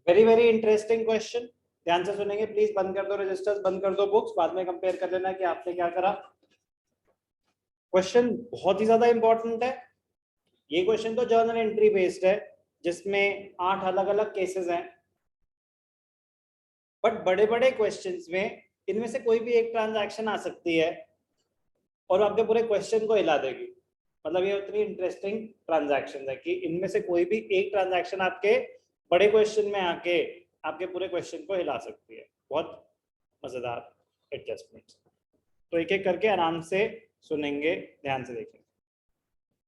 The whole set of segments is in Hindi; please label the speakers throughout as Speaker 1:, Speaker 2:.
Speaker 1: वेरी वेरी इंटरेस्टिंग क्वेश्चन, ध्यान से सुनेंगे प्लीज। बंद कर दो रजिस्टर्स, बंद कर दो बुक्स, बाद में कंपेयर कर लेना कि आपने क्या करा। क्वेश्चन बहुत ही ज्यादा इंपॉर्टेंट है। ये क्वेश्चन तो जर्नल एंट्री बेस्ड है, जिसमें 8 अलग अलग केसेस हैं, बट बड़े बड़े क्वेश्चंस में इनमें से कोई भी एक ट्रांजैक्शन आ सकती है और आपके पूरे क्वेश्चन को हिला देगी। मतलब ये उतनी इंटरेस्टिंग ट्रांजैक्शन है कि इनमें से कोई भी एक ट्रांजैक्शन आपके बड़े क्वेश्चन में आके आपके पूरे क्वेश्चन को हिला सकती है। बहुत मजेदार एडजस्टमेंट। तो एक एक करके आराम से सुनेंगे, ध्यान से देखेंगे।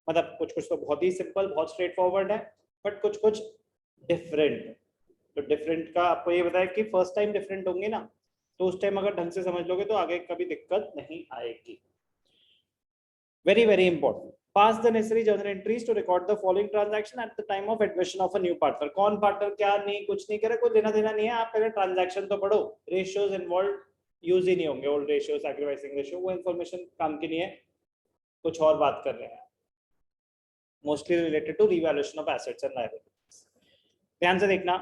Speaker 1: मतलब कुछ कुछ तो बहुत ही सिंपल, बहुत स्ट्रेट फॉरवर्ड है, बट कुछ कुछ डिफरेंट है। तो डिफरेंट का आपको ये बताया कि फर्स्ट टाइम डिफरेंट होंगे ना, तो उस टाइम अगर ढंग से समझ लोगे तो आगे कभी दिक्कत नहीं आएगी। Very very important. Pass the necessary journal entries to record the following transaction at the time of admission of a new partner. कौन पार्टनर क्या नहीं, कुछ नहीं करे, कोई लेना देना नहीं है। आप पहले ट्रांजैक्शन तो पढ़ो। रेशियोज इन्वॉल्व यूज ही नहीं होंगे, ओल्ड रेशियो, सैक्रिफाइसिंग रेशियो, वो इन्फॉर्मेशन काम की नहीं है, कुछ और बात कर रहे हैं। Mostly related to revaluation of assets and liabilities. ध्यान से देखना,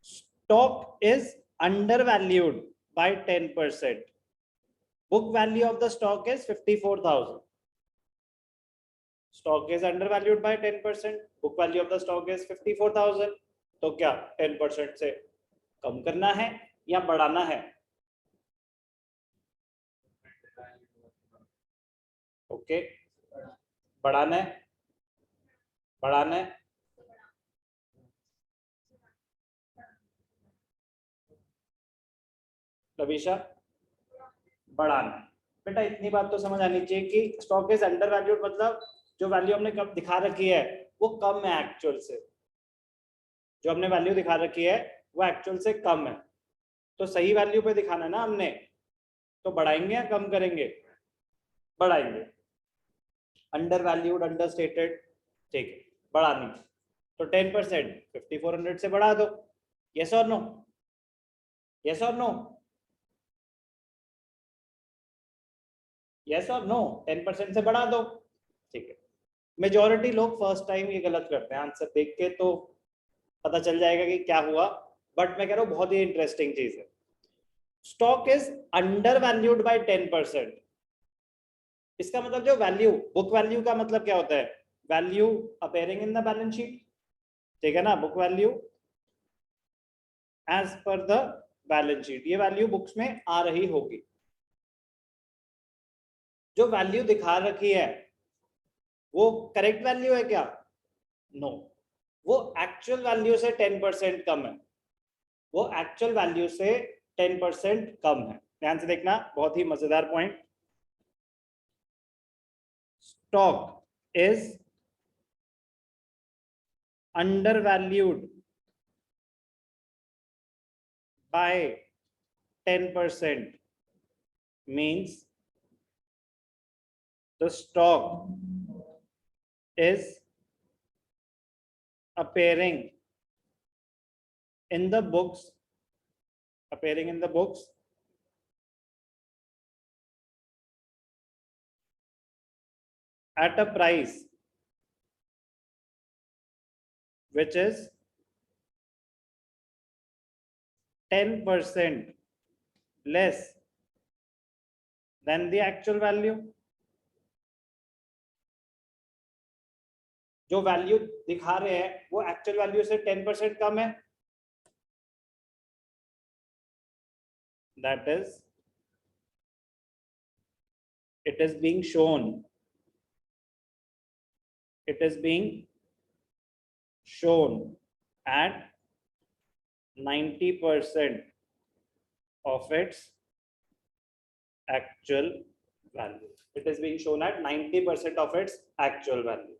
Speaker 1: stock is under valued by 10%। Book value of the stock is 54,000। Stock is undervalued by 10%, book value of the stock is 54,000। तो क्या 10% से कम करना है या बढ़ाना है? ओके, बढ़ाना है, बढ़ाना है। लवीशा, बढ़ाना है। बेटा इतनी बात तो समझ आनी चाहिए कि स्टॉक इज अंडरवैल्यूड मतलब जो वैल्यू हमने कब दिखा रखी है वो कम है एक्चुअल से। जो हमने वैल्यू दिखा रखी है वो एक्चुअल से कम है, तो सही वैल्यू पे दिखाना है ना हमने। तो बढ़ाएंगे या कम करेंगे? बढ़ाएंगे। अंडर वैल्यूड, अंडर स्टेटेड, ठीक है, बढ़ानी। तो 10% 5400 से बढ़ा दो। यस और नो? यस और नो? यस और नो? 10% से बढ़ा दो, ठीक है। मेजॉरिटी लोग फर्स्ट टाइम ये गलत करते हैं, आंसर देख के तो पता चल जाएगा कि क्या हुआ, बट मैं कह रहा हूँ बहुत ही इंटरेस्टिंग चीज है। Stock is under valued by 10%। इसका मतलब जो वैल्यू, बुक वैल्यू का मतलब क्या होता है? Value appearing in the balance sheet, ठीक है ना। Book value as per the balance sheet, ये वैल्यू बुक्स में आ रही होगी। जो वैल्यू दिखा रखी है वो करेक्ट वैल्यू है क्या? नो, वो एक्चुअल वैल्यू से 10% कम है। वो एक्चुअल वैल्यू से 10% कम है। ध्यान से देखना, बहुत ही मजेदार point. Stock is undervalued by 10% means the stock is appearing in the books, at a price which is 10% less than the actual value। जो वैल्यू दिखा रहे हैं वो एक्चुअल वैल्यू से 10% कम है। That is, it is being shown at 90% of its actual value. It is being shown at 90% of its actual value.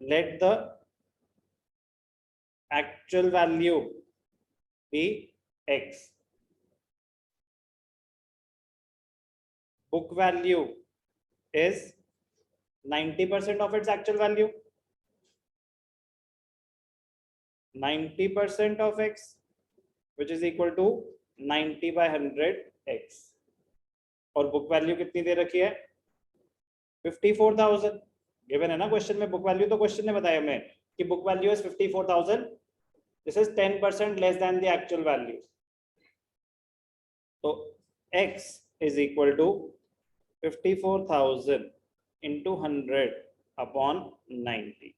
Speaker 1: Let the actual value be X. Book value is 90% of its actual value. 90% of X, which is equal to 90 by 100 X. और बुक वैल्यू कितनी दे रखी है? 54,000 गिवन है ना क्वेश्चन में। बुक वैल्यू तो क्वेश्चन ने बताया हमें कि book value is 54,000, this is 10% less than the actual value. तो x is equal to 54,000 into 100 upon 90.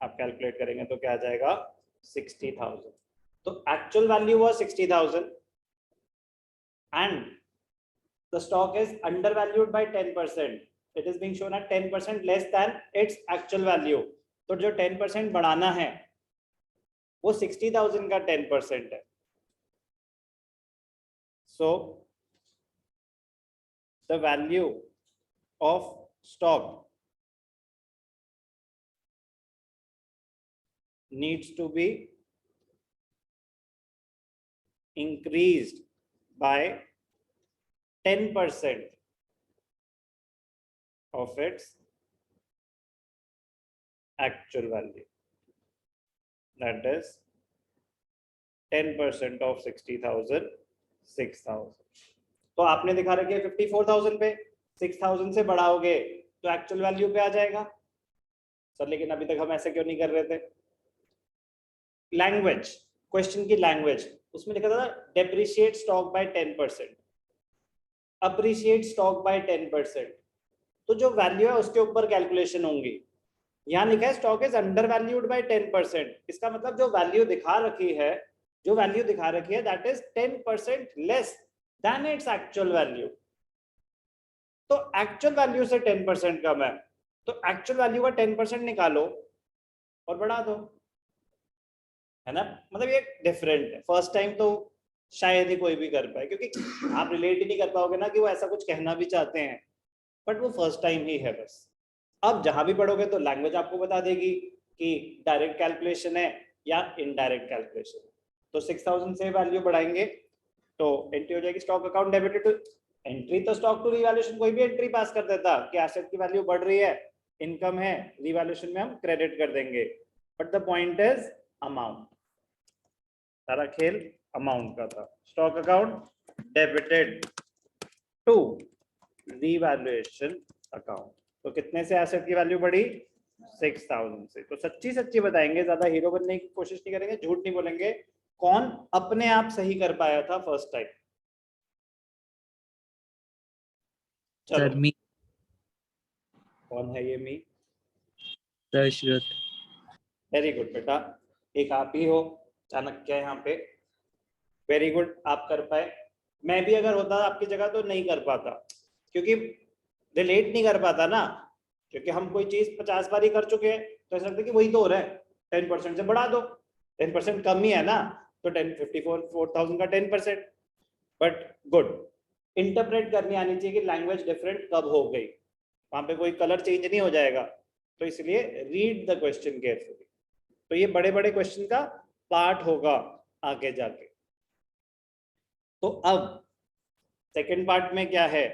Speaker 1: आप कैलकुलेट करेंगे तो क्या आ जाएगा 60,000. तो actual value was 60,000 and the stock is undervalued by 10%. It is being shown at 10% less than its actual value. तो जो 10% बढ़ाना है वो 60,000 का 10% है. So the value of stock needs to be increased by 10% of its actual value. That is 10% of 60,000, 6,000. तो आपने दिखा रखी है 54,000 पे, 6,000 से बढ़ाओगे तो एक्चुअल वैल्यू पे आ जाएगा. सर लेकिन अभी तक हम ऐसे क्यों नहीं कर रहे थे? लैंग्वेज, क्वेश्चन की लैंग्वेज, उसमें लिखा था depreciate stock by 10%, appreciate stock by 10%. तो जो वैल्यू है उसके ऊपर कैलकुलेशन होंगी. यहाँ लिखा है stock is under valued by 10%. इसका मतलब जो वैल्यू दिखा रखी है that is 10% less than its actual value. तो एक्चुअल वैल्यू से 10% कम है, तो एक्चुअल वैल्यू का 10% निकालो और बढ़ा दो, है ना. मतलब ये डिफरेंट है. फर्स्ट टाइम तो शायद ही कोई भी कर पाए, क्योंकि आप रिलेट ही नहीं कर पाओगे ना कि वो ऐसा कुछ कहना भी चाहते हैं, बट वो फर्स्ट टाइम ही है बस. अब जहां भी पढ़ोगे तो लैंग्वेज आपको बता देगी कि डायरेक्ट कैलकुलेशन है या इनडायरेक्ट कैलकुलेशन. तो 6,000 से वैल्यू बढ़ाएंगे तो एंट्री हो जाएगी stock account debited to entry. तो स्टॉक टू रिवैल्यूएशन कोई भी एंट्री पास कर देता कि एसेट की वैल्यू बढ़ रही है, इनकम है, रिवैल्यूएशन में हम क्रेडिट कर देंगे. But the point is amount. सारा खेल अमाउंट का था. Stock account debited to revaluation account. तो कितने से एसेट की वैल्यू बढ़ी? 6,000 से. तो सच्ची सच्ची बताएंगे, ज्यादा हीरो बनने की कोशिश नहीं करेंगे, झूठ नहीं बोलेंगे. कौन अपने आप सही कर पाया था फर्स्ट टाइम? चलो
Speaker 2: सर मी.
Speaker 1: कौन है ये मी?
Speaker 2: दशरथ.
Speaker 1: वेरी गुड बेटा, एक आप ही हो चाणक्य यहाँ पे. वेरी गुड, आप कर पाए. मैं भी अगर होता आपकी जगह तो नहीं कर पाता, क्योंकि रिलेट नहीं कर पाता ना, क्योंकि हम कोई चीज 50 बार ही कर चुके हैं तो ऐसा लगता है कि वही तो हो रहा है. 10% से बढ़ा दो, 10% कम ही है ना, तो 54,000 का 10%. बट गुड, इंटरप्रेट करनी आनी चाहिए कि लैंग्वेज डिफरेंट कब हो गई, वहां पे कोई कलर चेंज नहीं हो जाएगा. तो इसलिए रीड द क्वेश्चन केयरफुली. तो ये बड़े बड़े क्वेश्चन का पार्ट होगा आगे जाके. तो अब सेकेंड पार्ट में क्या है?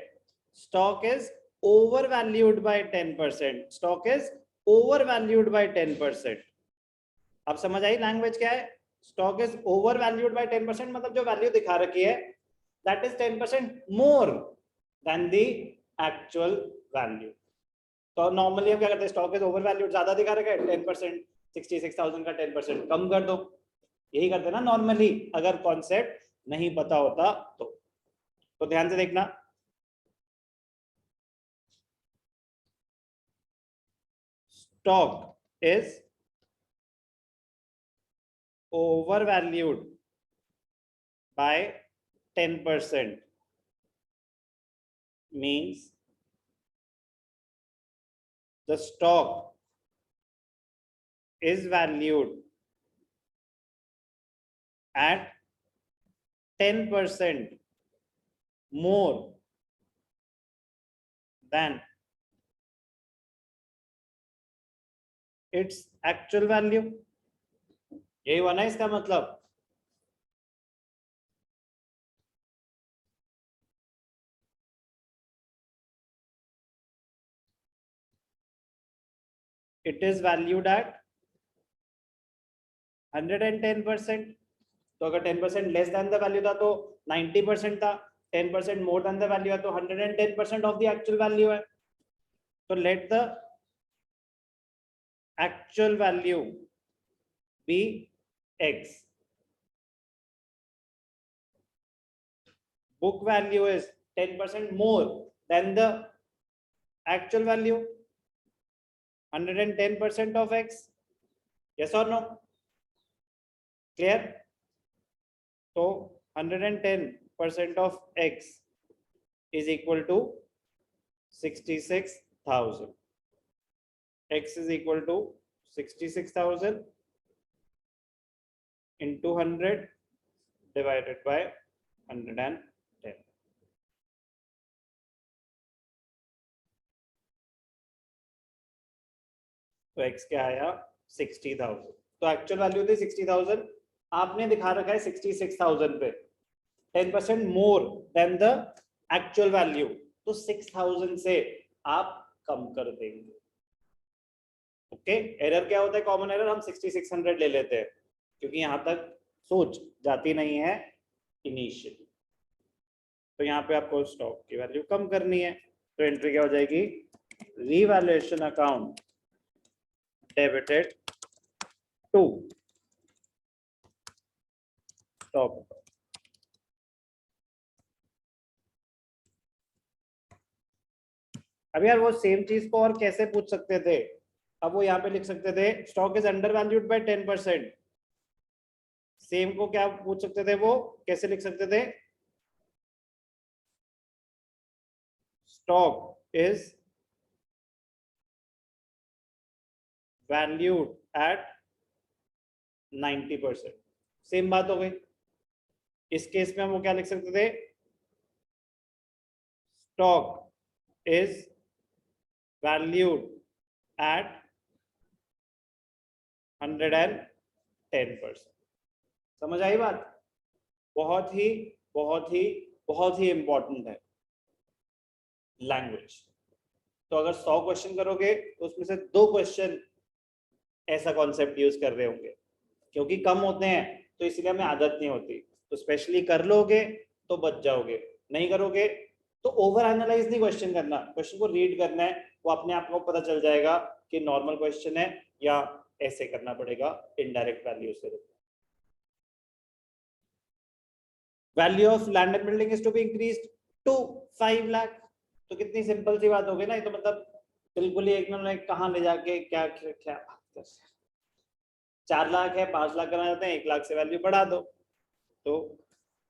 Speaker 1: Stock is over valued by 10%. Stock is over valued by 10%. अब समझ आई लैंग्वेज क्या है? Stock is over valued by 10%, मतलब जो वैल्यू दिखा रखी है that is 10% more than the actual value. तो नॉर्मली हम क्या करते हैं? स्टॉक इज ओवर वैल्यूड ज्यादा दिखा रखा है, 10%, 66,000 का 10% कम कर दो. यही करते ना नॉर्मली, अगर कॉन्सेप्ट नहीं पता होता तो ध्यान से देखना. Stock is overvalued by 10% means the stock is valued at 10% more than its actual value. यही हुआ ना इसका मतलब? It is valued at 110%. तो अगर 10% लेस देन द वैल्यू था तो 90% था, 10% मोर देन द वैल्यू है तो 110% ऑफ द एक्चुअल वैल्यू है. तो let the actual value be X. Book value is 10% more than the actual value, 110% of X. Yes or no? Clear? So 110% of X is equal to 66,000. X is equal to 66,000 into 100 divided by 110. तो x क्या आया 60,000. तो एक्चुअल वैल्यू थी 60,000, आपने दिखा रखा है 66,000 पे, 10% more than the actual value, तो 6,000 से आप कम कर देंगे. ओके, एरर क्या होता है, कॉमन एरर हम 6600 ले लेते हैं क्योंकि यहां तक सोच जाती नहीं है इनिशियली. तो यहाँ पे आपको स्टॉक की वैल्यू कम करनी है, तो एंट्री क्या हो जाएगी, revaluation account debited to stock. अब यार वो सेम चीज को और कैसे पूछ सकते थे, अब वो यहाँ पे लिख सकते थे stock is under valued by 10%. Same को क्या पूछ सकते थे, वो कैसे लिख सकते थे, stock is valued at 90%. Same बात हो गई. इस केस में हम वो क्या लिख सकते थे, स्टॉक इज वैल्यूड एट 110%. समझ आई बात? बहुत ही बहुत ही बहुत ही इंपॉर्टेंट है लैंग्वेज. तो अगर 100 क्वेश्चन करोगे तो उसमें से 2 क्वेश्चन ऐसा कॉन्सेप्ट यूज कर रहे होंगे, क्योंकि कम होते हैं तो इसलिए हमें आदत नहीं होती. तो स्पेशली कर लोगे तो बच जाओगे, नहीं करोगे तो ओवर एनालाइज नहीं क्वेश्चन करना, क्वेश्चन को रीड करना है, वो अपने आप को पता चल जाएगा कि नॉर्मल क्वेश्चन है या ऐसे करना पड़ेगा इनडायरेक्ट वैल्यू से. Value of land and building is to be increased to 5 lakh. तो कितनी सिंपल सी बात हो गई ना, ये तो मतलब बिल्कुल ही एकदम कहाँ ले जाके क्या क्या बात कर, 4 लाख है 5 लाख करना चाहते हैं, 1 लाख से वैल्यू बढ़ा दो. तो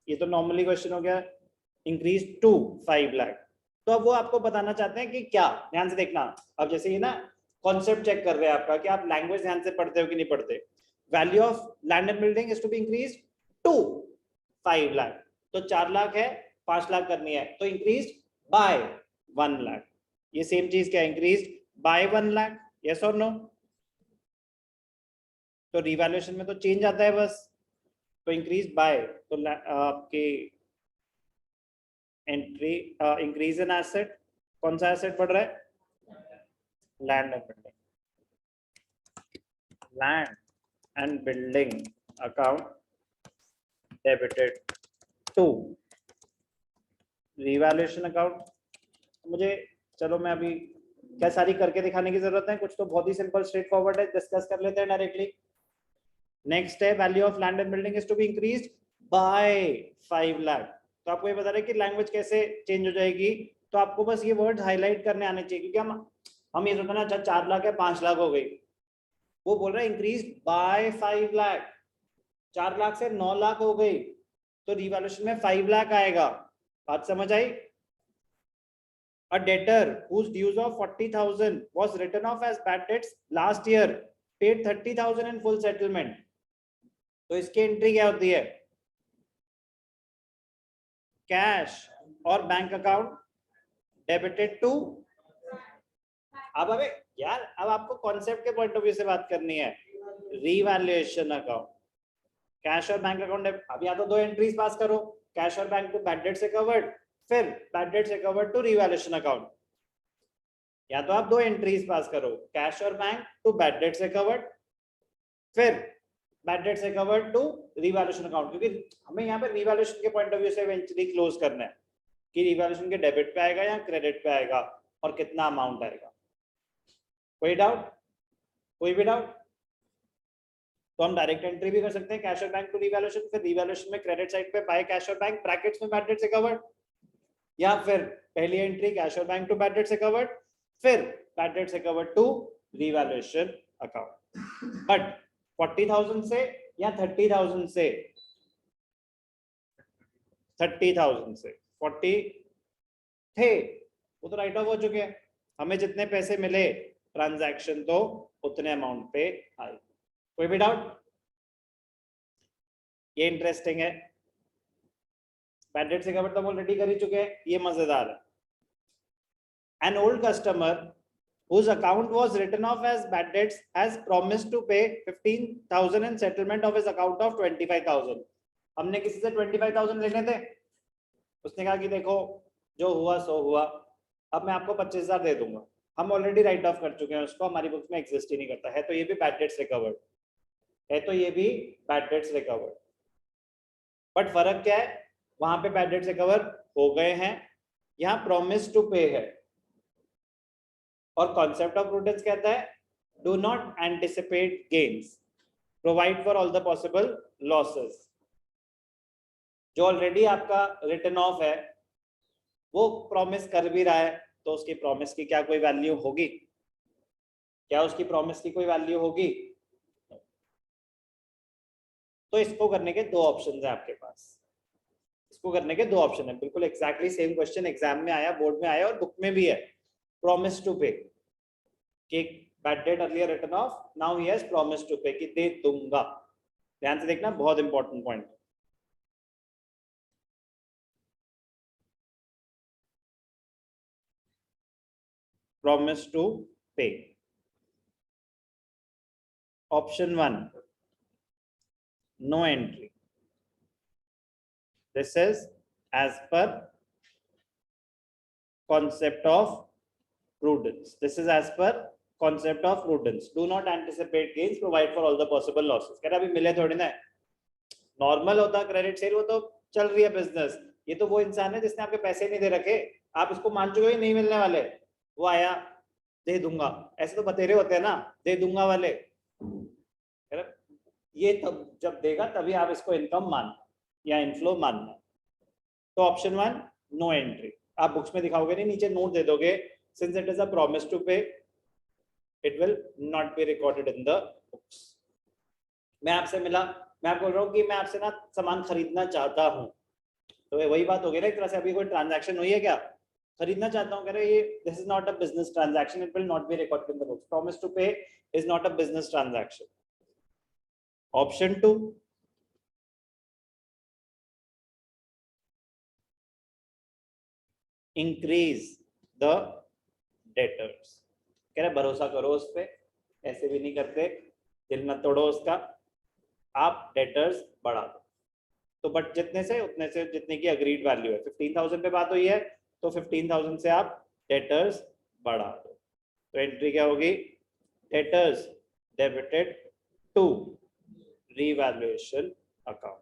Speaker 1: ये तो नॉर्मली क्वेश्चन हो गया, इंक्रीज टू 5 लाख. तो अब वो आपको बताना चाहते हैं कि क्या, ध्यान से देखना. अब जैसे ये ना कॉन्सेप्ट चेक कर रहे हैं आपका कि आप लैंग्वेज ध्यान से पढ़ते हो कि नहीं पढ़ते. Value of land and building is to be increase to 5 lakh. तो 4 लाख है 5 लाख करनी है, तो इंक्रीज बाय 1 लाख. ये सेम चीज क्या, इंक्रीज बाय 1 लाख. यस और नो? तो रिवैल्यूएशन में तो चेंज आता है बस. तो इंक्रीज बाय, तो आपके एंट्री इंक्रीज इन एसेट, कौन सा एसेट बढ़ रहा है, land and building. Land and building account debited to revaluation account. मुझे चलो मैं अभी क्या सारी करके दिखाने की जरूरत है, कुछ तो बहुत ही सिंपल स्ट्रेट फॉरवर्ड है, डिस्कस कर लेते हैं डायरेक्टली. नेक्स्ट है value of land and building is to be increased by 5 lakh. तो आपको ये बता रहे हैं कि लैंग्वेज कैसे चेंज हो जाएगी. तो आपको बस ये वर्ड हाईलाइट करने आने चाहिए, क्योंकि हम ये सोचते ना, अच्छा 4 लाख है 5 लाख हो गई, वो बोल रहा है इंक्रीज बाय 5 लाख. 4 लाख से 9 लाख हो गई, तो रिवैल्यूएशन में 5 लाख आएगा. बात समझ आई? A debtor whose dues of 40,000 was written off as bad debts last year paid 30,000 in full settlement. तो इसकी एंट्री क्या होती है, कैश और बैंक अकाउंट डेबिटेड टू. अब अबे यार, अब आपको कॉन्सेप्ट के पॉइंट ऑफ व्यू से बात करनी है. रीवैल्यूएशन अकाउंट, कैश और बैंक अकाउंट. अब या तो 2 एंट्रीज पास करो, कैश और बैंक टू बैड डेट से कवर्ड, फिर बैड डेट से कवर्ड टू रिवैल्यूएशन अकाउंट. या तो आप 2 एंट्रीज पास करो, कैश और बैंक टू बैड डेट से कवर्ड, फिर बैड डेट से कवर्ड टू रिवैल्यूएशन अकाउंट. क्योंकि हमें यहाँ पे रिवैल्यूएशन के पॉइंट ऑफ व्यू से इवेंचुअली क्लोज करना है कि रिवैल्यूएशन के डेबिट पे आएगा या क्रेडिट पे आएगा और कितना अमाउंट आएगा. कोई डाउट? कोई भी डाउट? तो हम डायरेक्ट एंट्री भी कर सकते हैं कैश और बैंक टू रिवैल्यूएशन, फिर रिवैल्यूएशन में क्रेडिट साइड पे बाय कैश और बैंक ब्रैकेट्स में बैड डेट से कवर्ड, या फिर पहली एंट्री कैश और बैंक टू बैड डेट से कवर्ड, फिर बैड डेट से covered to revaluation account. But 40,000 से या 30,000 से, 30,000 से 40 थे वो तो राइट ऑफ हो चुके हैं, हमें जितने पैसे मिले ट्रांजैक्शन तो उतने अमाउंट पे आए। कोई भी डाउट? ये इंटरेस्टिंग है। बैड डेट से कवर तो हम ऑलरेडी कर ही चुके हैं, ये मजेदार है। An old customer whose account was written off as bad debts has promised to pay 15,000 in settlement of his account of 25,000. हमने किसी से 25,000 लेने थे, उसने कहा कि देखो जो हुआ सो हुआ, अब मैं आपको 25,000 दे दूंगा। हम ऑलरेडी राइट ऑफ कर चुके हैं उसको, हमारी बुक्स में एग्जिस्ट ही नहीं करता है, तो ये भी बैड डेट्स रिकवर्ड है, तो ये भी बैड डेट्स रिकवर्ड। बट फर्क क्या है, वहां पे बैड डेट्स रिकवर हो गए हैं, यहाँ प्रॉमिस टू पे है। और कॉन्सेप्ट ऑफ प्रूडेंस कहता है do not anticipate gains, provide for all the possible losses. जो ऑलरेडी आपका रिटन ऑफ है वो प्रॉमिस कर भी रहा है, तो उसकी प्रॉमिस की क्या कोई वैल्यू होगी? क्या उसकी प्रॉमिस की कोई वैल्यू होगी? तो इसको करने के दो ऑप्शन है आपके पास, इसको करने के दो ऑप्शन है। बिल्कुल एग्जैक्टली सेम क्वेश्चन एग्जाम में आया, बोर्ड में आया और बुक में भी है। प्रॉमिस टू पे कि bad debt earlier written off, now he has promise to pay कि दे दूंगा। ध्यान से देखना, बहुत important point. Promise to pay, option 1 no entry, this is as per concept of prudence, this is as per concept of prudence, do not anticipate gains, provide for all the possible losses। कह रहा अभी मिले थोड़ी ना, नॉर्मल होता क्रेडिट सेल, वो तो चल रही है बिजनेस। ये तो वो इंसान है जिसने आपके पैसे नहीं दे रखे, आप इसको मान चुके हो नहीं मिलने वाले, वो आया दे दूंगा, ऐसे तो बतेरे होते हैं ना दे दूंगा वाले। ये तब जब देगा तभी आप इसको इनकम मानना या इनफ्लो मानना। तो ऑप्शन 1 नो एंट्री, आप बुक्स में दिखाओगे नहीं, नीचे नोट दे दोगे, since it is a promise to pay it will not be recorded in the books. मैं आपसे मिला, मैं आपको बोल रहा हूँ कि मैं आपसे ना सामान खरीदना चाहता हूँ, तो वही बात हो गई ना एक तरह से। अभी कोई ट्रांजैक्शन हुई है क्या? खरीदना चाहता हूँ, कह रहे ये this is not a business transaction, it will not be recorded in the books. Promise to pay is not a business transaction. Option 2 increase the debtors, कह रहे भरोसा करो उस पे, ऐसे भी नहीं करते, दिल मत तोड़ो उसका, आप डेटर्स बढ़ा दो। तो बट जितने से उतने से जितने की अग्रीड वैल्यू है, 15,000 पे बात हुई है तो 15,000 से आप डेटर्स बढ़ा दो। तो एंट्री क्या होगी? Debtors debited to revaluation account.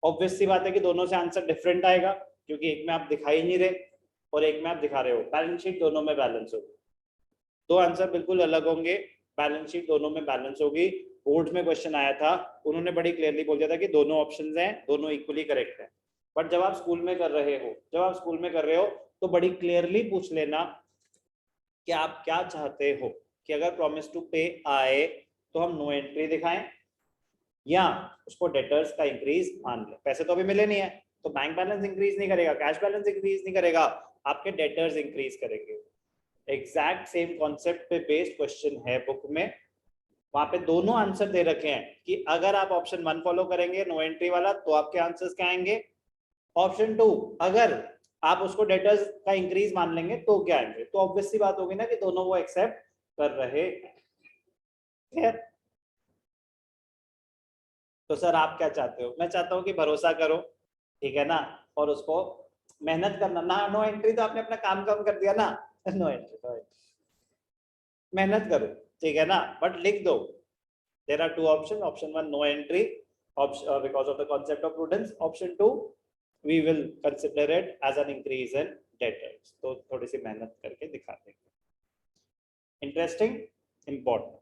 Speaker 1: Obvious सी बात है कि दोनों से आंसर डिफरेंट आएगा, क्योंकि एक में आप दिखाई नहीं रहे और एक में आप दिखा रहे हो। बैलेंस शीट दोनों में बैलेंस होगी, दो आंसर बिल्कुल अलग होंगे, बैलेंस शीट दोनों में बैलेंस होगी। बोर्ड में क्वेश्चन आया था, उन्होंने बड़ी क्लियरली बोल दिया था कि दोनों ऑप्शंस हैं, दोनों इक्वली करेक्ट हैं। बट जब आप स्कूल में कर रहे हो, तो बड़ी क्लियरली पूछ लेना कि आप क्या चाहते हो, कि अगर प्रॉमिस टू पे आए तो हम नो एंट्री दिखाएं या उसको डेटर्स का इंक्रीज मान लें। पैसे तो अभी मिले नहीं है, तो बैंक बैलेंस इंक्रीज नहीं करेगा, कैश बैलेंस इंक्रीज नहीं करेगा, आपके डेटर्स इंक्रीज करेंगे। एग्जैक्ट सेम कॉन्सेप्ट पे बेस्ड क्वेश्चन है बुक में, वहां पे दोनों आंसर दे रखे हैं कि अगर आप ऑप्शन 1 फॉलो करेंगे नो एंट्री वाला तो आपके आंसर्स क्या आएंगे, ऑप्शन 2 अगर आप उसको डेटर्स का इंक्रीज मान लेंगे तो क्या आएंगे। तो ऑब्वियस सी बात होगी ना कि दोनों वो एक्सेप्ट कर रहे हैं। तो सर आप क्या चाहते हो? मैं चाहता हूं कि भरोसा करो, ठीक है ना, और उसको मेहनत करना ना। नो एंट्री तो आपने अपना काम कम कर दिया ना, नो एंट्री, मेहनत करो, ठीक है ना, बट लिख दो there are two options, option 1 no entry, option because of the concept of prudence, option 2 we will consider it as an increase in debtors। तो थोड़ी सी मेहनत करके दिखा देंगे। Interesting. important.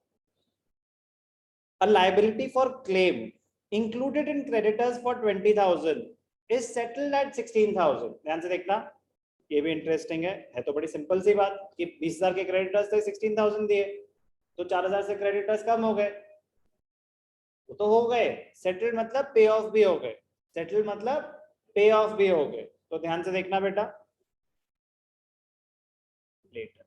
Speaker 1: A liability for claim included in creditors for 20,000 is settled at 16,000. ध्यान से देखना, ये भी इंटरेस्टिंग है तो बड़ी सिंपल सी बात कि 20,000 के क्रेडिटर्स थे, 16,000 दिए, तो 4,000 से क्रेडिटर्स कम हो गए, वो तो हो गए, सेटल्ड मतलब पे ऑफ भी हो गए, सेटल्ड मतलब पे ऑफ भी हो गए। तो ध्यान से देखना बेटा, लेटर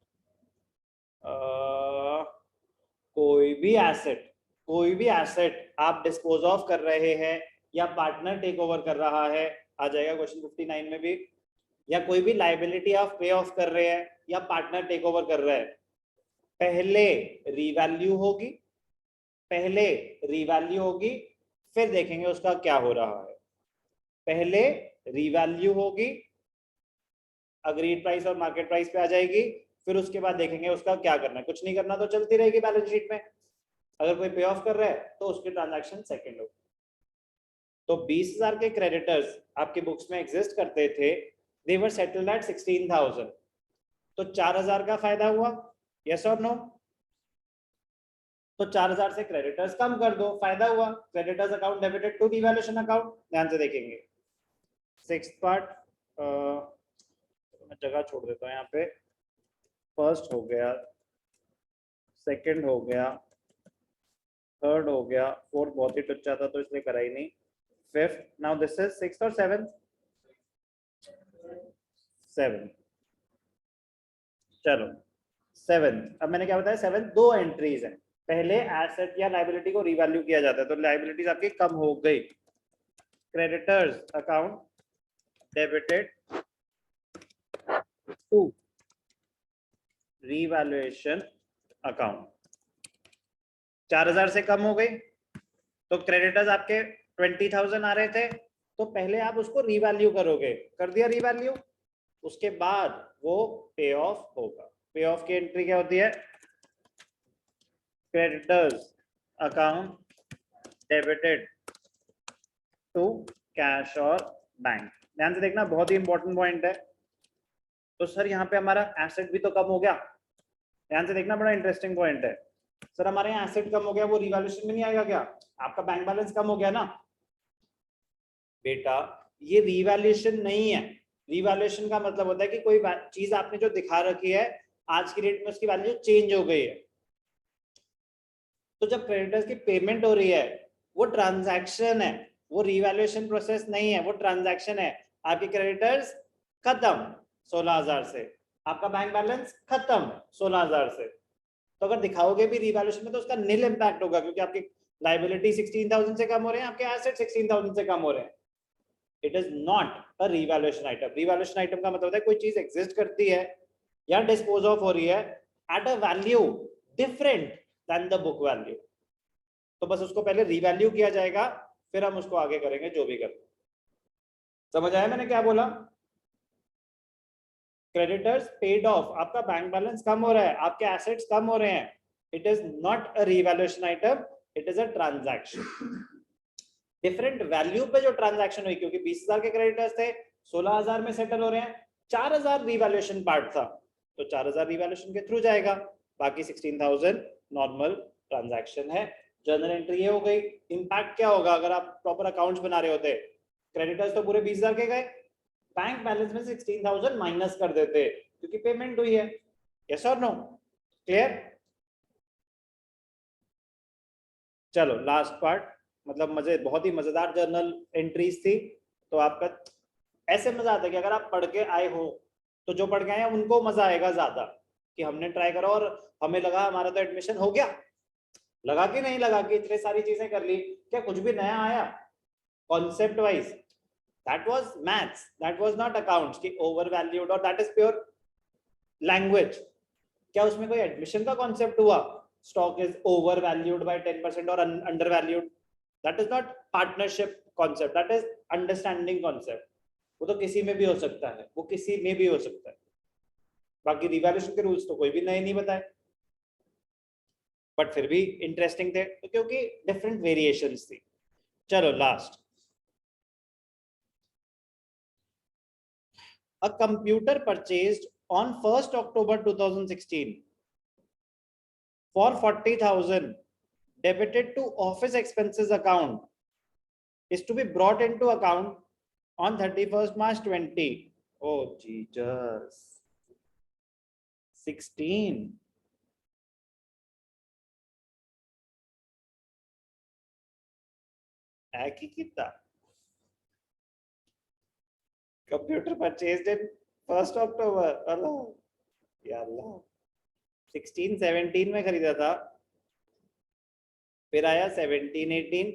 Speaker 1: कोई भी एसेट आप डिस्पोज ऑफ कर रहे हैं या पार्टनर टेक ओवर कर रहा है, आ जाएगा क्वेश्चन 59 में भी, या कोई भी लाइबिलिटी आप पे ऑफ कर रहे हैं या पार्टनर टेक ओवर कर रहे हैं, पहले रीवैल्यू होगी, फिर देखेंगे उसका क्या हो रहा है। पहले रीवैल्यू होगी, अग्रीड प्राइस और मार्केट प्राइस पे आ जाएगी, फिर उसके बाद देखेंगे उसका क्या करना है। कुछ नहीं करना तो चलती रहेगी बैलेंस शीट में, अगर कोई पे ऑफ कर रहा है तो उसके ट्रांजैक्शन सेकंड होगी। तो 20,000 के क्रेडिटर्स आपके बुक्स में एग्जिस्ट करते थे, दे वर सेटल्ड एट 16,000, तो 4,000 का फायदा हुआ, यस और नो? तो 4,000 से क्रेडिटर्स कम कर दो, फायदा हुआ, creditors account debited to revaluation account. ध्यान से देखेंगे, सिक्स्थ पार्ट, मैं जगह छोड़ देता हूँ यहाँ पे, फर्स्ट हो गया, सेकंड हो गया, थर्ड हो गया, फोर्थ बहुत ही टुच्चा था तो इसलिए करा ही नहीं, fifth, now this is sixth और सेवेंथ, सेवेंथ, चलो सेवेंथ। अब मैंने क्या बताया, सेवेंथ दो एंट्रीज हैं, पहले एसेट या लाइबिलिटी को रिवैल्यू किया जाता है, तो लाइबिलिटीज आपकी कम हो गई, creditors account debited to revaluation account, 4,000 से कम हो गई, तो क्रेडिटर्स आपके 20,000 आ रहे थे, तो पहले आप उसको रिवैल्यू करोगे, कर दिया रिवैल्यू, उसके बाद वो पे ऑफ होगा। पे ऑफ की एंट्री क्या होती है, creditors account debited to cash और बैंक। ध्यान से देखना, बहुत ही इंपॉर्टेंट पॉइंट है। तो सर यहाँ पे हमारा एसेट भी तो कम हो गया, ध्यान से देखना, बड़ा इंटरेस्टिंग पॉइंट है। सर हमारे यहाँ एसेट कम हो गया, वो रिवैल्यूएशन में नहीं आएगा क्या? आपका बैंक बैलेंस कम हो गया ना बेटा, ये रिवैल्यूएशन नहीं है। रिवैल्यूएशन का मतलब होता है कि कोई चीज आपने जो दिखा रखी है आज की डेट में उसकी वैल्यू चेंज हो गई है, तो जब क्रेडिटर्स की पेमेंट हो रही है वो ट्रांजैक्शन है, वो रिवैल्यूएशन प्रोसेस नहीं है, वो ट्रांजैक्शन है। आपके क्रेडिटर्स खत्म 16,000 से, आपका बैंक बैलेंस खत्म 16,000 से, तो अगर दिखाओगे भी रिवैल्यूएशन में तो उसका नील इंपैक्ट होगा, क्योंकि आपकी लाइबिलिटी 16,000 से कम हो रहे हैं, आपके एसेट 16,000 से कम हो रहे हैं। It is not a revaluation item. Revaluation item का मतलब होता है कोई चीज एग्जिस्ट करती है या डिस्पोज ऑफ हो रही है at a value different than the book value, तो बस उसको पहले रिवैल्यू किया जाएगा, फिर हम उसको आगे करेंगे जो भी करते। समझ आया मैंने क्या बोला? क्रेडिटर्स पेड ऑफ, आपका बैंक बैलेंस कम हो रहा है, आपके एसेट्स कम हो रहे हैं, it is not a revaluation item, it is a transaction. Different value पे जो ट्रांजैक्शन हुई, क्योंकि 20,000 के क्रेडिटर्स थे, 16,000 में सेटल हो रहे हैं, 4,000 रिवैल्यूएशन पार्ट था, तो 4,000 रिवैल्यूएशन के थ्रू जाएगा, बाकी 16,000 नॉर्मल ट्रांजैक्शन है। जर्नल एंट्री ये हो गई। इंपैक्ट क्या होगा अगर आप प्रॉपर अकाउंट्स बना रहे होते, क्रेडिटर्स तो पूरे 20,000 के गए, बैंक बैलेंस में 16,000 माइनस कर देते क्योंकि पेमेंट हुई है, यस और नो? क्लियर? चलो लास्ट पार्ट, मतलब मजे, बहुत ही मजेदार जर्नल एंट्रीज थी। तो आपका ऐसे मजा आता है कि अगर आप पढ़ के आए हो तो जो पढ़ के आए हैं उनको मजा आएगा ज्यादा, कि हमने ट्राई करा और हमें लगा हमारा तो एडमिशन हो गया, लगा कि नहीं लगा कि इतनी सारी चीजें कर ली, क्या कुछ भी नया आया concept wise? That was maths, that was not accounts की ओवर वैल्यूड, और दैट इज प्योर लैंग्वेज। क्या उसमें कोई एडमिशन का कॉन्सेप्ट हुआ, stock is over valued by 10% और under valued? That is not partnership concept, that is understanding concept. वो तो किसी में भी हो सकता है, वो किसी में भी हो सकता है। बाकी रिवैल्यूएशन के रूल्स तो कोई भी नए नहीं बताए, बट फिर भी इंटरेस्टिंग थे तो क्योंकि डिफरेंट वेरिएशंस थी। चलो last, a computer purchased on 1st October 2016 for 40,000 debited to office expenses account is to be brought into account on 31st March 20. Oh Jesus. 16. Computer purchased in 1st October. अल्लाह या अल्लाह 16-17 में खरीदा था, फिर आया 17-18,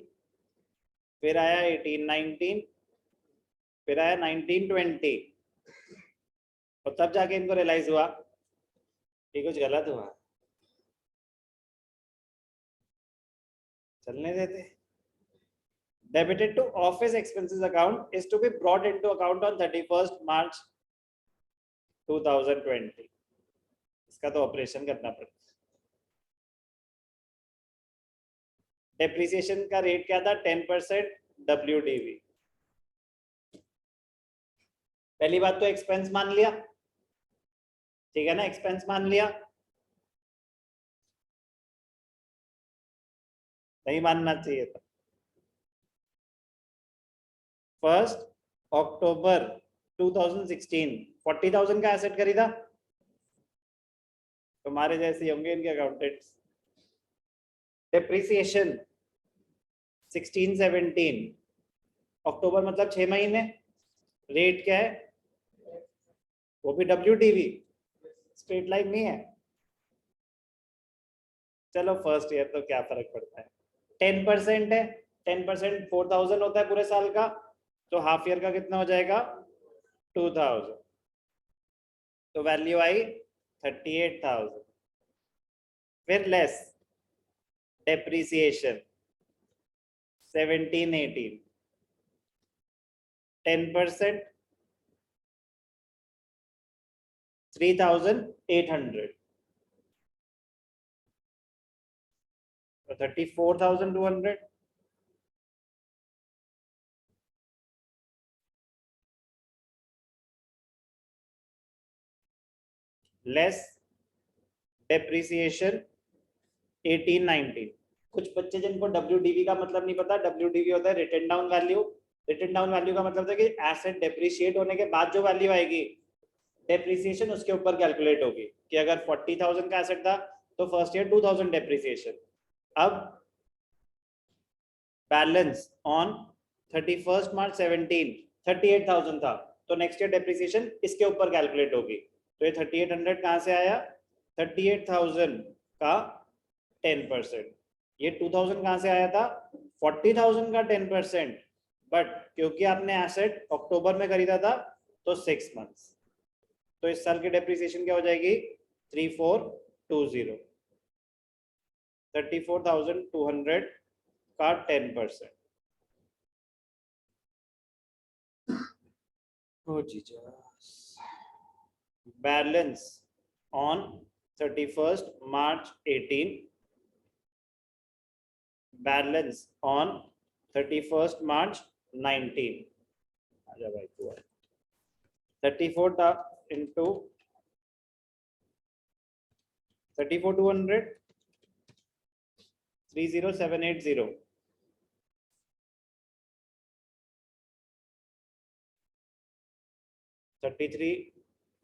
Speaker 1: फिर आया 18-19, फिर आया 19-20, और तब जाके इनको रियलाइज हुआ कि कुछ गलत हुआ। चलने देते। Debited to office expenses account is to be brought into account on 31st March 2020. इसका तो ऑपरेशन करना पड़ता। डेप्रिसिएशन का रेट क्या था? 10% WDV। पहली बात तो एक्सपेंस मान लिया, ठीक है ना, एक्सपेंस मान लिया, नहीं मानना चाहिए था। 1 अक्टूबर 2016 40,000 का एसेट खरीदा, तुम्हारे जैसे होंगे इनके अकाउंटेंट्स। डेप्रिसिएशन 16-17 अक्टूबर मतलब 6 महीने, रेट क्या है? वो भी WDV, स्ट्रेट लाइन नहीं है। चलो फर्स्ट ईयर तो क्या फर्क पड़ता है, 10% है, 10% 4,000 होता है पूरे साल का, तो हाफ ईयर का कितना हो जाएगा? 2,000, तो वैल्यू आई 38,000। फिर लेस डेप्रिसिएशन 17-18 10% 3,800, तो 34,200। Less depreciation 18-19। कुछ बच्चे जिनको WDV का मतलब नहीं पता, WDV होता है written down value. Written down value का मतलब है कि एसेट डेप्रिशिएट होने के बाद जो वैल्यू आएगी, डेप्रिसिएशन उसके ऊपर कैलकुलेट होगी। कि अगर 40,000 का एसेट था तो फर्स्ट ईयर 2,000 डेप्रिसिएशन। अब बैलेंस ऑन 31st March 17 38,000 था, तो नेक्स्ट ईयर डेप्रिसिएशन इसके ऊपर कैलकुलेट होगी। तो ये 3800 कहां से आया? 38,000 का 10%। ये 2,000 कहां से आया था? 40,000 का 10%। बट क्योंकि आपने एसेट अक्टूबर में खरीदा था तो 6 मंथ्स, तो इस साल की डेप्रिसिएशन क्या हो जाएगी? 3420। 34,200 का 10%। Balance on 31st March 18, balance on 31st March 19। आजा भाई तू, 34 into 34,200 30780 33।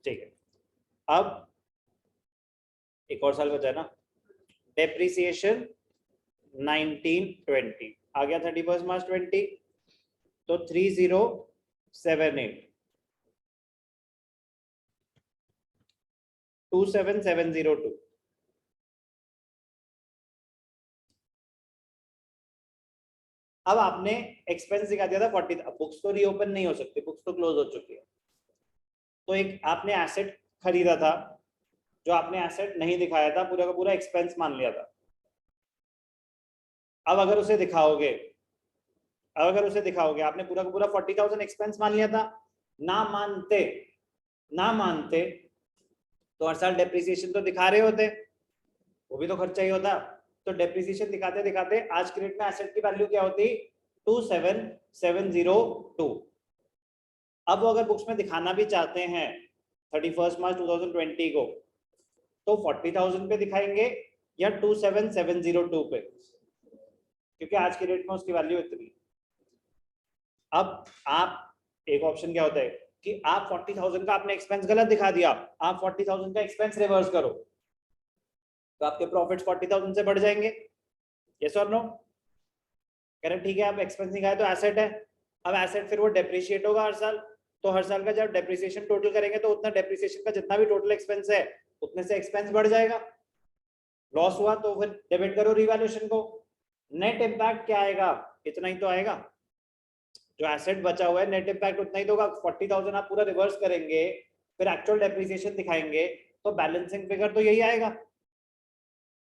Speaker 1: ठीक है, अब एक और साल बचा ना। डेप्रिसिएशन 19-20 आ गया 31st March 20, तो 3078 27702। अब आपने एक्सपेंस दिखा दिया था 40, बुक्स तो रीओपन नहीं हो सकती, बुक्स तो क्लोज हो चुकी है। तो एक आपने एसेट खरीदा था, जो आपने एसेट नहीं दिखाया था, पूरा का पूरा एक्सपेंस मान लिया था। अब अगर उसे दिखाओगे, आपने पूरा का पूरा 40,000 एक्सपेंस मान लिया था, ना मानते तो हर साल डेप्रिसिएशन तो दिखा रहे होते, वो भी तो खर्चा ही होता। तो डेप्रिसिएशन दिखाते दिखाते आज के रेट में एसेट की वैल्यू क्या होती? 27,702। अब वो अगर बुक्स में दिखाना भी चाहते हैं 31st March 2020 को, तो 40,000 पे दिखाएंगे या 27702 पे, क्योंकि आज की डेट में उसकी वैल्यू इतनी। अब आप, एक ऑप्शन क्या होता है कि आप 40,000 का आपने एक्सपेंस गलत दिखा दिया, आप 40,000 का एक्सपेंस रिवर्स करो तो आपके प्रॉफिट्स 40,000 से बढ़ जाएंगे। यस और नो? कह रहे ठीक है, आप एक्सपेंस दिखाए तो एसेट है, अब एसेट फिर वो डेप्रिशिएट होगा हर साल, तो हर साल का जब डेप्रिसिएशन टोटल करेंगे तो उतना डेप्रिसिएशन का जितना भी टोटल एक्सपेंस है उतने से एक्सपेंस बढ़ जाएगा। लॉस हुआ तो फिर डेबिट करो रिवैल्यूएशन को। नेट इम्पैक्ट क्या आएगा? इतना ही तो आएगा, जो एसेट बचा हुआ है नेट इम्पैक्ट उतना ही तो होगा। 40,000 आप पूरा रिवर्स करेंगे, फिर एक्चुअल डेप्रिसिएशन दिखाएंगे तो बैलेंसिंग फिगर तो यही आएगा।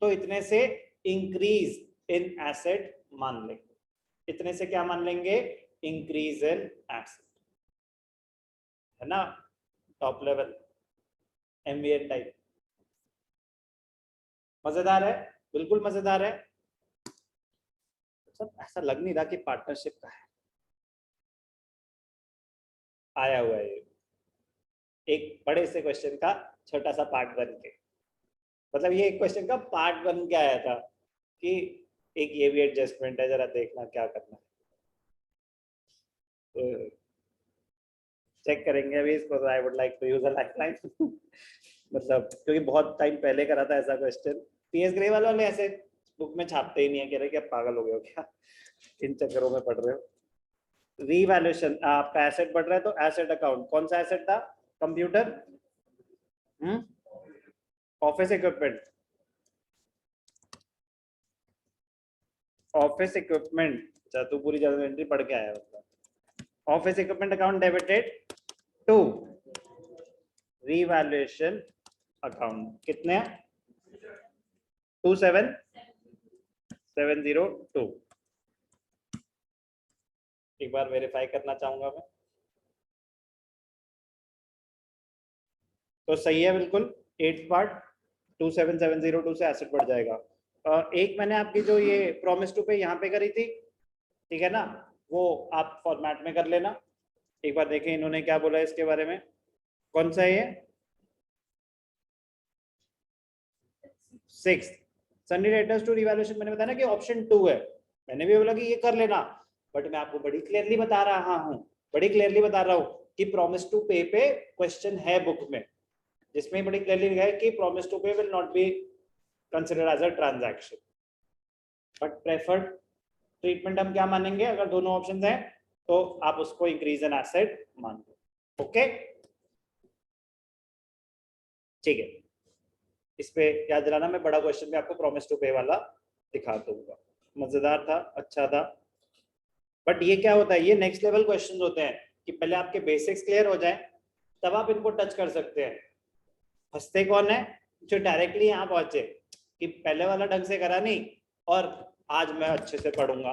Speaker 1: तो इतने से इंक्रीज इन एसेट मान लेंगे, इतने से क्या मान लेंगे? इंक्रीज इन एसेट, है ना? Top level MBA type. मजेदार है, बिल्कुल मजेदार है। सब ऐसा लग नहीं रहा कि पार्टनरशिप का है, आया हुआ है एक बड़े से क्वेश्चन का छोटा सा पार्ट बन के। मतलब ये एक क्वेश्चन का पार्ट बन के आया था कि एक ये भी एडजस्टमेंट है, जरा देखना क्या करना है। चेक करेंगे अभी इसको। I would like to use a lifeline मतलब क्योंकि बहुत टाइम पहले करा था ऐसा क्वेश्चन। पीएस ग्रेवाल वाले ऐसे बुक में छापते ही नहीं है, कह रहे कि आप पागल हो गए हो क्या, इन चक्करों में पढ़ रहे हो। रीवैल्यूएशन, आपका एसेट बढ़ रहा है तो एसेट अकाउंट, कौन सा एसेट था? Computer, office equipment, office equipment. अच्छा तू पूरी जर्नल एंट्री पढ़ के आया मतलब। Office equipment account debited to revaluation account, कितने? 27702। एक बार वेरीफाई करना चाहूंगा मैं, तो सही है बिल्कुल। 8th पार्ट 27702 से एसेट बढ़ जाएगा। एक मैंने आपकी जो ये प्रॉमिस टू पे यहाँ पे करी थी, ठीक है ना, वो आप फॉर्मेट में कर लेना। एक बार देखें इन्होंने क्या बोला है इसके बारे में। कौन सा है ये? 6 सन्नी डेटर्स टू रिवैल्यूएशन। मैंने बताया ना कि ऑप्शन 2 है, मैंने भी बोला कि ये कर लेना, बट मैं आपको बड़ी क्लियरली बता रहा हूँ, बड़ी क्लियरली बता रहा हूँ कि प्रॉमिस टू पे पे क्वेश्चन है बुक में, जिसमें बड़ी क्लियरली लिखा है कि promise to pay will not be considered as a transaction, but preferred treatment हम क्या मानेंगे? अगर दोनों ऑप्शन हैं तो आप उसको इंक्रीज इन एसेट मान लो। ओके ठीक है, इस पे याद दिलाना, मैं बड़ा क्वेश्चन भी आपको प्रॉमिस टू पे वाला दिखा दूंगा। मजेदार था, अच्छा था, बट ये क्या होता है, ये नेक्स्ट लेवल क्वेश्चंस होते हैं कि पहले आपके बेसिक्स क्लियर हो जाए तब आप इनको टच कर सकते हैं। फंसते कौन है? जो डायरेक्टली यहाँ पहुंचे कि पहले वाला ढंग से करा नहीं और आज मैं अच्छे से पढ़ूंगा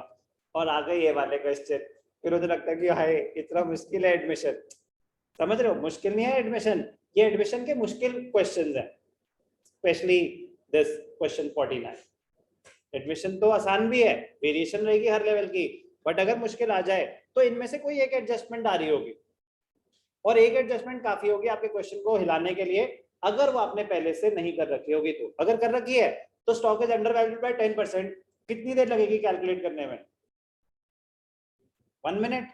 Speaker 1: और आ गए ये वाले क्वेश्चन, फिर मुझे लगता है कि हाय इतना मुश्किल है एडमिशन। समझ रहे हो, मुश्किल नहीं है एडमिशन, ये एडमिशन के मुश्किल क्वेश्चंस हैं, स्पेशली दिस क्वेश्चन 49। एडमिशन तो आसान भी है, वेरिएशन रहेगी हर लेवल की, बट अगर मुश्किल आ जाए तो इनमें से कोई एक एडजस्टमेंट आ रही होगी, और एक एडजस्टमेंट काफी होगी आपके क्वेश्चन को हिलाने के लिए, अगर वो आपने पहले से नहीं कर रखी होगी तो। अगर कर रखी है तो stock is under valued by 10%, कितनी देर लगेगी कैलकुलेट करने में? 1 मिनट।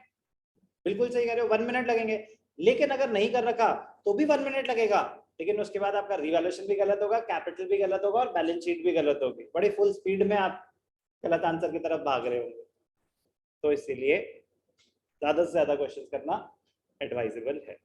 Speaker 1: बिल्कुल सही कह रहे हो, 1 मिनट लगेंगे। लेकिन अगर नहीं कर रखा तो भी 1 मिनट लगेगा, लेकिन उसके बाद आपका रिवैल्यूएशन भी गलत होगा, कैपिटल भी गलत होगा और बैलेंस शीट भी गलत होगी, बड़ी फुल स्पीड में आप गलत आंसर की तरफ भाग रहे होंगे। तो इसीलिए ज्यादा से ज्यादा क्वेश्चन करना एडवाइजेबल है।